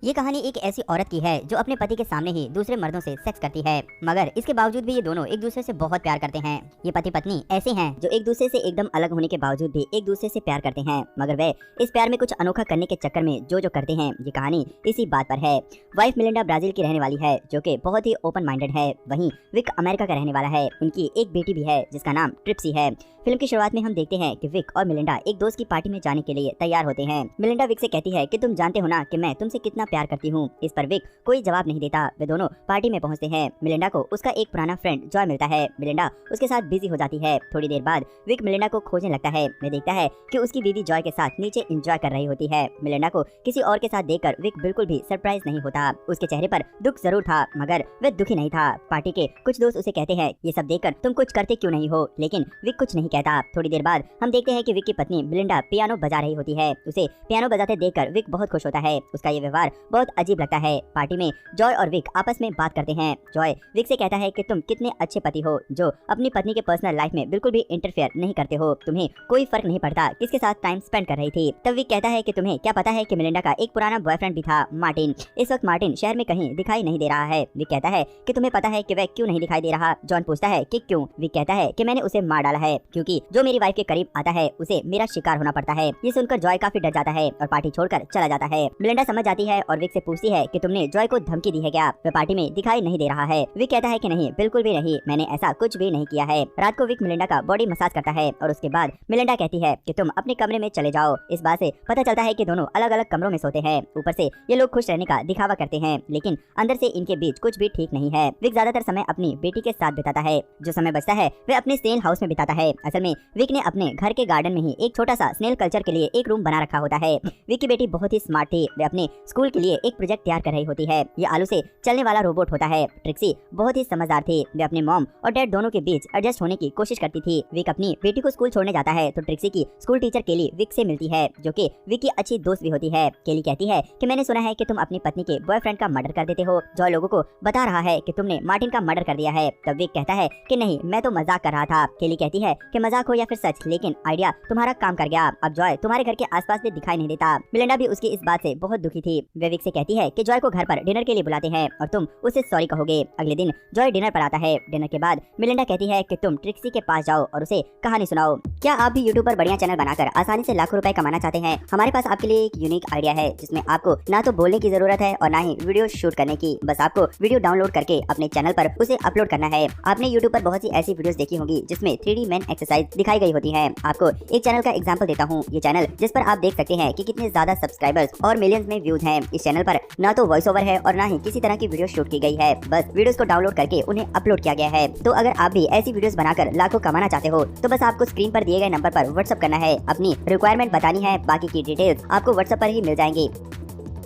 ये कहानी एक ऐसी औरत की है जो अपने पति के सामने ही दूसरे मर्दों से सेक्स करती है, मगर इसके बावजूद भी ये दोनों एक दूसरे से बहुत प्यार करते हैं। ये पति पत्नी ऐसे हैं जो एक दूसरे से एकदम अलग होने के बावजूद भी एक दूसरे से प्यार करते हैं, मगर वे इस प्यार में कुछ अनोखा करने के चक्कर में जो करते हैं। ये कहानी इसी बात पर है। वाइफ मिलिंडा ब्राजील की रहने वाली है जो कि बहुत ही ओपन माइंडेड है। वहीं विक अमेरिका का रहने वाला है। उनकी एक बेटी भी है जिसका नाम ट्रिप्सी है। फिल्म की शुरुआत में हम देखते हैं कि विक और मिलिंडा एक दोस्त की पार्टी में जाने के लिए तैयार होते हैं। मिलिंडा विक से कहती है कि तुम जानते हो ना कि मैं तुमसे कितना प्यार करती हूँ। इस पर विक कोई जवाब नहीं देता। वे दोनों पार्टी में पहुंचते हैं। मिलिंडा को उसका एक पुराना फ्रेंड जॉय मिलता है। मिलिंडा उसके साथ बिजी हो जाती है। थोड़ी देर बाद विक मिलिंडा को खोजने लगता है। वे देखता है कि उसकी बीवी जॉय के साथ नीचे एंजॉय कर रही होती है। मिलिंडा को किसी और के साथ देखकर विक बिल्कुल भी सरप्राइज नहीं होता। उसके चेहरे पर दुख जरूर था, मगर वह दुखी नहीं था। पार्टी के कुछ दोस्त उसे कहते हैं, ये सब देखकर तुम कुछ करते क्यों नहीं हो, लेकिन विक कुछ नहीं कहता। थोड़ी देर बाद हम देखते हैं कि विक की पत्नी मिलिंडा पियानो बजा रही होती है। उसे पियानो बजाते देखकर विक बहुत खुश होता है। उसका ये व्यवहार बहुत अजीब लगता है। पार्टी में जॉय और विक आपस में बात करते हैं। जॉय विक से कहता है कि तुम कितने अच्छे पति हो जो अपनी पत्नी के पर्सनल लाइफ में बिल्कुल भी इंटरफेयर नहीं करते हो। तुम्हें कोई फर्क नहीं पड़ता किसके साथ टाइम स्पेंड कर रही थी। तब विक कहता है कि तुम्हें क्या पता है कि मिलिंडा का एक पुराना बॉयफ्रेंड भी था, मार्टिन। इस वक्त मार्टिन शहर में कहीं दिखाई नहीं दे रहा है। विक कहता है कि तुम्हें पता है कि वह क्यों नहीं दिखाई दे रहा। जॉन पूछता है कि क्यों। विक कहता है कि मैंने उसे मार डाला है, क्योंकि जो मेरी वाइफ के करीब आता है उसे मेरा शिकार होना पड़ता है। ये सुनकर जॉय काफी डर जाता है और पार्टी छोड़कर चला जाता है। मिलिंडा समझ जाती है और विक से पूछती है कि तुमने जॉय को धमकी दी है क्या, वह पार्टी में दिखाई नहीं दे रहा है। विक कहता है कि नहीं, बिल्कुल भी नहीं, मैंने ऐसा कुछ भी नहीं किया है। रात को विक मिलिंडा का बॉडी मसाज करता है और उसके बाद मिलिंडा कहती है कि तुम अपने कमरे में चले जाओ। इस बात से पता चलता है कि दोनों अलग अलग कमरों में सोते हैं। ऊपर से ये लोग खुश रहने का दिखावा करते हैं, लेकिन अंदर से इनके बीच कुछ भी ठीक नहीं है। विक ज्यादातर समय अपनी बेटी के साथ बिताता है। जो समय बचता है वह अपने स्नेल हाउस में बिताता है। असल में विक ने अपने घर के गार्डन में ही एक छोटा सा स्नेल कल्चर के लिए एक रूम बना रखा होता है। विक की बेटी बहुत ही स्मार्ट थी। वे अपने स्कूल के लिए एक प्रोजेक्ट तैयार कर रही होती है। ये आलू से चलने वाला रोबोट होता है। ट्रिक्सी बहुत ही समझदार थी। वे अपने मॉम और डैड दोनों के बीच एडजस्ट होने की कोशिश करती थी। विक अपनी बेटी को स्कूल छोड़ने जाता है तो ट्रिक्सी की स्कूल टीचर केली विक से मिलती है, जो कि विक की अच्छी दोस्त भी होती है। केली कहती है कि मैंने सुना है कि तुम अपनी पत्नी के बॉयफ्रेंड का मर्डर कर देते हो। जॉय लोगों को बता रहा है कि तुमने मार्टिन का मर्डर कर दिया है। तब विक कहता है कि नहीं, मैं तो मजाक कर रहा था। केली कहती है कि मजाक हो या फिर सच, लेकिन आइडिया तुम्हारा काम कर गया। अब जॉय तुम्हारे घर के आसपास भी दिखाई नहीं देता। मिलिंडा भी उसकी इस बात से बहुत दुखी थी। वे विक से कहती है कि जॉय को घर पर डिनर के लिए बुलाते हैं और तुम उसे सॉरी कहोगे। अगले दिन जॉय डिनर पर आता है। डिनर के बाद मिलिंडा कहती है कि तुम ट्रिक्सी के पास जाओ और उसे कहानी सुनाओ। क्या आप भी यूट्यूब पर बढ़िया चैनल बनाकर आसानी से लाखों रुपए कमाना चाहते हैं? हमारे पास आपके लिए एक यूनिक आइडिया है जिसमें आपको ना तो बोलने की जरूरत है और ना ही वीडियो शूट करने की। बस आपको वीडियो डाउनलोड करके अपने चैनल पर उसे अपलोड करना है। आपने यूट्यूब पर बहुत सी ऐसी वीडियोस देखी होंगी जिसमें 3D मैन एक्सरसाइज दिखाई गई होती है। आपको एक चैनल का एग्जांपल देता हूँ। ये चैनल जिस पर आप देख सकते हैं कि कितने ज्यादा सब्सक्राइबर्स और मिलियंस में व्यूज हैं। इस चैनल पर ना तो वॉइस ओवर है और ना ही किसी तरह की वीडियो शूट की गई है। बस वीडियोस को डाउनलोड करके उन्हें अपलोड किया गया है। तो अगर आप भी ऐसी वीडियोस बनाकर लाखों कमाना चाहते हो तो बस आपको स्क्रीन पर दिए गए नंबर पर व्हाट्सएप करना है। अपनी रिक्वायरमेंट बतानी है, बाकी की डिटेल्स आपको व्हाट्सएप पर ही मिल जाएंगी।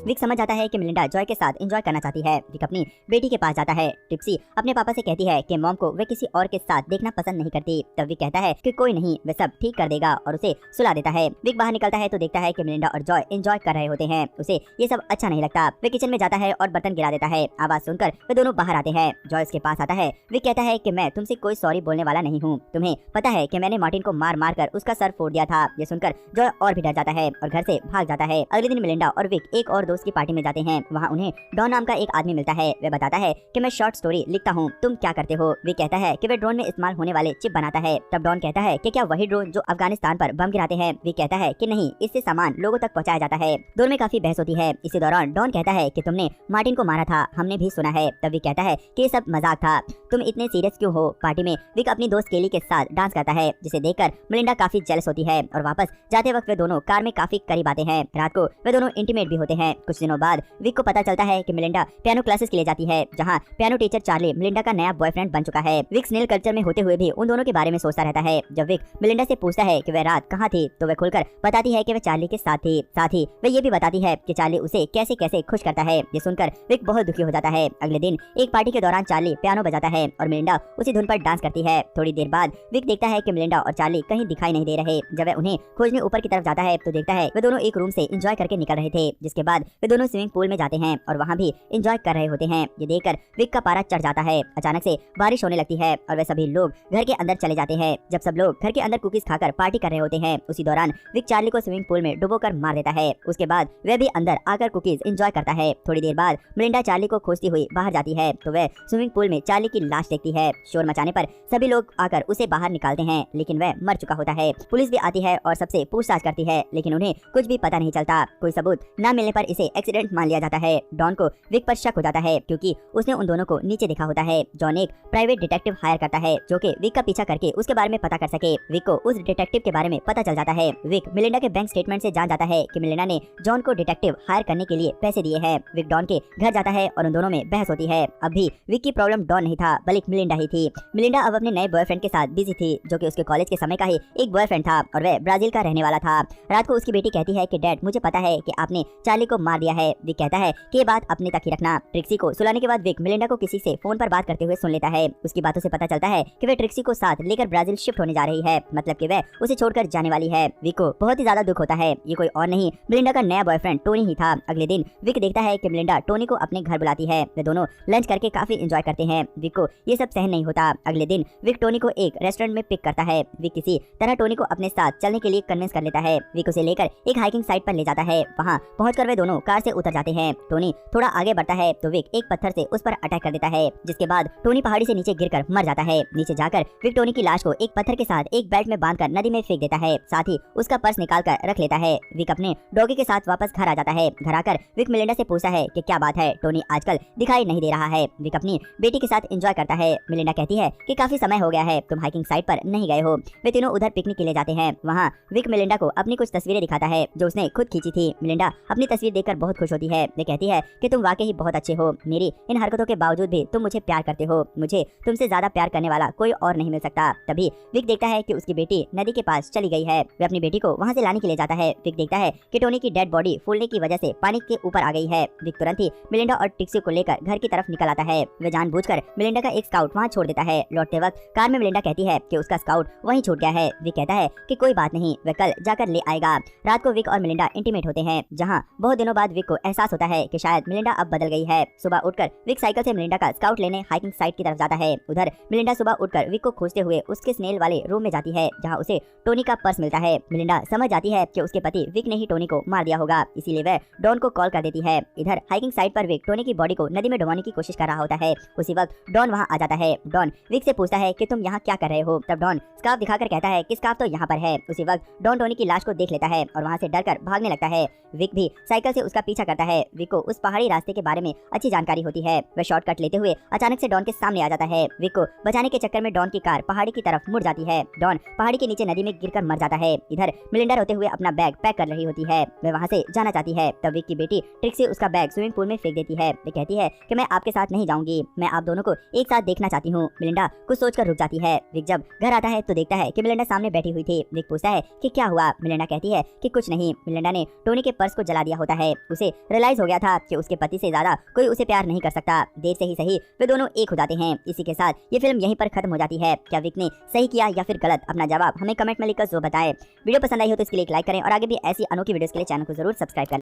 विक समझ जाता है कि मिलिंडा जॉय के साथ एंजॉय करना चाहती है। विक अपनी बेटी के पास जाता है। ट्रिप्सी अपने पापा से कहती है कि मॉम को वे किसी और के साथ देखना पसंद नहीं करती। तब विक कहता है कि कोई नहीं, वे सब ठीक कर देगा और उसे सुला देता है। विक बाहर निकलता है तो देखता है कि मिलिंडा और जॉय एंजॉय कर रहे होते हैं। उसे ये सब अच्छा नहीं लगता। वे किचन में जाता है और बर्तन गिरा देता है। आवाज सुनकर वे दोनों बाहर आते हैं। जॉय उसके पास आता है। विक कहता है कि मैं तुमसे कोई सॉरी बोलने वाला नहीं हूँ। तुम्हें पता है कि मैंने मार्टिन को मार मार कर उसका सर फोड़ दिया था। ये सुनकर जॉय और भी डर जाता है और घर से भाग जाता है। अगले दिन मिलिंडा और विक एक और दोस्त की पार्टी में जाते हैं। वहाँ उन्हें डॉन नाम का एक आदमी मिलता है। वह बताता है कि मैं शॉर्ट स्टोरी लिखता हूँ, तुम क्या करते हो? विक कहता है कि वह ड्रोन में इस्तेमाल होने वाले चिप बनाता है। तब डॉन कहता है कि क्या वही ड्रोन जो अफगानिस्तान पर बम गिराते हैं? विक कहता है कि नहीं, इससे सामान लोगों तक पहुंचाया जाता है। दोनों में काफी बहस होती है। इसी दौरान डॉन कहता है कि तुमने मार्टिन को मारा था, हमने भी सुना है। तब विक कहता है कि ये सब मजाक था, तुम इतने सीरियस क्यों हो? पार्टी में विक अपनी दोस्त केली के साथ डांस करता है, जिसे देखकर मिलिंडा काफी जेलस होती है और वापस जाते वक्त वे दोनों कार में काफी करीब आते हैं। रात को वे दोनों इंटीमेट भी होते हैं। कुछ दिनों बाद विक को पता चलता है कि मिलिंडा पियानो क्लासेस के लिए जाती है, जहां पियानो टीचर चार्ली मिलिंडा का नया बॉयफ्रेंड बन चुका है। विक स्नेल कल्चर में होते हुए भी उन दोनों के बारे में सोचता रहता है। जब विक मिलिंडा से पूछता है कि वह रात कहाँ थी तो वह खुलकर बताती है कि वह चार्ली के साथ थी। साथ ही वह ये भी बताती है कि चार्ली उसे कैसे कैसे खुश करता है। ये सुनकर विक बहुत दुखी हो जाता है। अगले दिन एक पार्टी के दौरान चार्ली पियानो बजाता है और मिलिंडा उसी धुन पर डांस करती है। थोड़ी देर बाद विक देखता है कि मिलिंडा और चार्ली कहीं दिखाई नहीं दे रहे। जब वह उन्हें खोजने ऊपर की तरफ जाता है तो देखता है वे दोनों एक रूम से एंजॉय करके निकल रहे थे। जिसके बाद वे दोनों स्विमिंग पूल में जाते हैं और वहाँ भी एंजॉय कर रहे होते हैं। ये देखकर विक का पारा चढ़ जाता है। अचानक से बारिश होने लगती है और वे सभी लोग घर के अंदर चले जाते हैं। जब सब लोग घर के अंदर कुकीज खाकर पार्टी कर रहे होते हैं, उसी दौरान विक चार्ली को स्विमिंग पूल में डुबोकर मार देता है। उसके बाद वह भी अंदर आकर कुकीज एंजॉय करता है। थोड़ी देर बाद मिलिंडा चार्ली को खोजती हुई बाहर जाती है तो वह स्विमिंग पूल में चार्ली की लाश देखती है। शोर मचाने पर सभी लोग आकर उसे बाहर निकालते हैं, लेकिन वह मर चुका होता है। पुलिस भी आती है और सबसे पूछताछ करती है, लेकिन उन्हें कुछ भी पता नहीं चलता। कोई सबूत न मिलने पर इसे एक्सीडेंट मान लिया जाता है। डॉन को विक पर शक हो जाता है क्योंकि उसने उन दोनों को नीचे देखा होता है। जॉन एक प्राइवेट डिटेक्टिव हायर करता है जो कि विक का पीछा करके उसके बारे में पता कर सके। विक को उस डिटेक्टिव के बारे में पता चल जाता है। विक मिलिंडा के बैंक स्टेटमेंट से जान जाता है कि मिलिंडा ने जॉन को डिटेक्टिव हायर करने के लिए पैसे दिए हैं। विक डॉन के घर जाता है और उन दोनों में बहस होती है। अब भी विक की प्रॉब्लम डॉन नहीं था बल्कि मिलिंडा ही थी। मिलिंडा अब अपने नए बॉयफ्रेंड के साथ बिजी थी जो कि उसके कॉलेज के समय का ही एक बॉयफ्रेंड था और वह ब्राजील का रहने वाला था। रात को उसकी बेटी कहती है कि डैड मुझे पता है कि आपने चार्ली को मार दिया है। विक कहता है कि ये बात अपने तक ही रखना। ट्रिक्सी को सुलाने के बाद विक मिलिंडा को किसी से फोन पर बात करते हुए सुन लेता है। उसकी बातों से पता चलता है कि वह ट्रिक्सी को साथ लेकर ब्राजील शिफ्ट होने जा रही है, मतलब कि वह उसे छोड़कर जाने वाली है। विक को बहुत ही ज्यादा दुख होता है। ये कोई और नहीं मिलिंडा का नया बॉयफ्रेंड टोनी ही था। अगले दिन विक देखता है कि मिलिंडा टोनी को अपने घर बुलाती है। वे दोनों लंच करके काफी एंजॉय करते हैं। विक को ये सब सहन नहीं होता। अगले दिन विक टोनी को एक रेस्टोरेंट में पिक करता है। विक किसी तरह टोनी को अपने साथ चलने के लिए कन्विंस कर लेता है। विक उसे लेकर एक हाइकिंग साइट पर ले जाता है। वहाँ पहुंचकर वे दोनों कार से उतर जाते हैं। टोनी थोड़ा आगे बढ़ता है तो विक एक पत्थर से उस पर अटैक कर देता है, जिसके बाद टोनी पहाड़ी से नीचे गिरकर मर जाता है। नीचे जाकर विक टोनी की लाश को एक पत्थर के साथ एक बेल्ट में बांधकर नदी में फेंक देता है। साथ ही उसका पर्स निकाल कर रख लेता है। विक अपने डॉगी के साथ वापस घर आ जाता है। घर आकर विक मिलिंडा से पूछता है कि क्या बात है, टोनी आजकल दिखाई नहीं दे रहा है। विक अपनी बेटी के साथ एंजॉय करता है। मिलिंडा कहती है कि काफी समय हो गया है, तुम हाइकिंग साइट पर नहीं गए हो। वे तीनों उधर पिकनिक के लिए जाते हैं। वहाँ विक मिलिंडा को अपनी कुछ तस्वीरें दिखाता है जो उसने खुद खींची थी। मिलिंडा अपनी तस्वीर देखकर बहुत खुश होती है। वे कहती है कि तुम वाकई ही बहुत अच्छे हो। मेरी इन हरकतों के बावजूद भी तुम मुझे प्यार करते हो। मुझे तुमसे ज्यादा प्यार करने वाला कोई और नहीं मिल सकता। तभी विक देखता है कि उसकी बेटी नदी के पास चली गई है। वे अपनी बेटी को वहाँ से लाने के लिए जाता है। विक देखता है कि टोनी की डेड बॉडी फूलने की वजह से पानी के ऊपर आ गई है। विक तुरंत ही मिलिंडा और ट्रिक्सी को लेकर घर की तरफ निकल आता है। वे जानबूझकर मिलिंडा का एक स्काउट वहाँ छोड़ देता है। लौटते वक्त कार में मिलिंडा कहती है कि उसका स्काउट वहीं छूट गया है। विक कहता है कि कोई बात नहीं, वह कल जाकर ले आएगा। रात को विक और मिलिंडा इंटीमेट होते हैं, जहाँ बहुत दिनों बाद विक को एहसास होता है कि शायद मिलिंडा अब बदल गई है। सुबह उठकर विक साइकिल से मिलिंडा का स्काउट लेने हाइकिंग साइट की तरफ जाता है। उधर मिलिंडा सुबह उठकर विक को खोजते हुए उसके स्नेल वाले रूम में जाती है, जहाँ उसे टोनी का पर्स मिलता है। मिलिंडा समझ जाती है कि उसके पति विक ने ही टोनी को मार दिया होगा, इसीलिए वह डॉन को कॉल कर देती है। इधर हाइकिंग साइट पर विक टोनी की बॉडी को नदी में डुबाने की कोशिश कर रहा होता है। उसी वक्त डॉन वहाँ आ जाता है। डॉन विक से पूछता है कि तुम यहाँ क्या कर रहे हो। तब डॉन स्कार्फ दिखाकर कहता है कि स्कार्फ तो यहाँ पर है। उसी वक्त डॉन टोनी की लाश को देख लेता है और वहाँ से डरकर भागने लगता है। विक भी साइकिल से उसका पीछा करता है। विक को उस पहाड़ी रास्ते के बारे में अच्छी जानकारी होती है। वह शॉर्टकट लेते हुए अचानक से डॉन के सामने आ जाता है। विक को बचाने के चक्कर में डॉन की कार पहाड़ी की तरफ मुड़ जाती है। डॉन पहाड़ी के नीचे नदी में गिरकर मर जाता है। इधर मिलिंडा रोते हुए अपना बैग पैक कर रही होती है। वह वहाँ से जाना चाहती है। तब विक की बेटी ट्रिक्सी उसका बैग स्विमिंग पूल में फेंक देती है। वह कहती है कि मैं आपके साथ नहीं जाऊंगी, मैं आप दोनों को एक साथ देखना चाहती हूँ। मिलिंडा कुछ सोचकर रुक जाती है। विक जब घर आता है तो देखता है कि मिलिंडा सामने बैठी हुई थी। विक पूछता है कि क्या हुआ। मिलिंडा कहती है कि कुछ नहीं, मिलिंडा ने टोनी के पर्स को जला दिया होता है। उसे रियलाइज हो गया था कि उसके पति से ज्यादा कोई उसे प्यार नहीं कर सकता। देर से ही सही वे दोनों एक हो जाते हैं। इसी के साथ ये फिल्म यहीं पर खत्म हो जाती है। क्या विक ने सही किया या फिर गलत, अपना जवाब हमें कमेंट में लिखकर जरूर बताएं। वीडियो पसंद आई हो तो इसके लिए एक लाइक करें और आगे भी ऐसी अनोखी वीडियोस के लिए चैनल को जरूर सब्सक्राइब करें।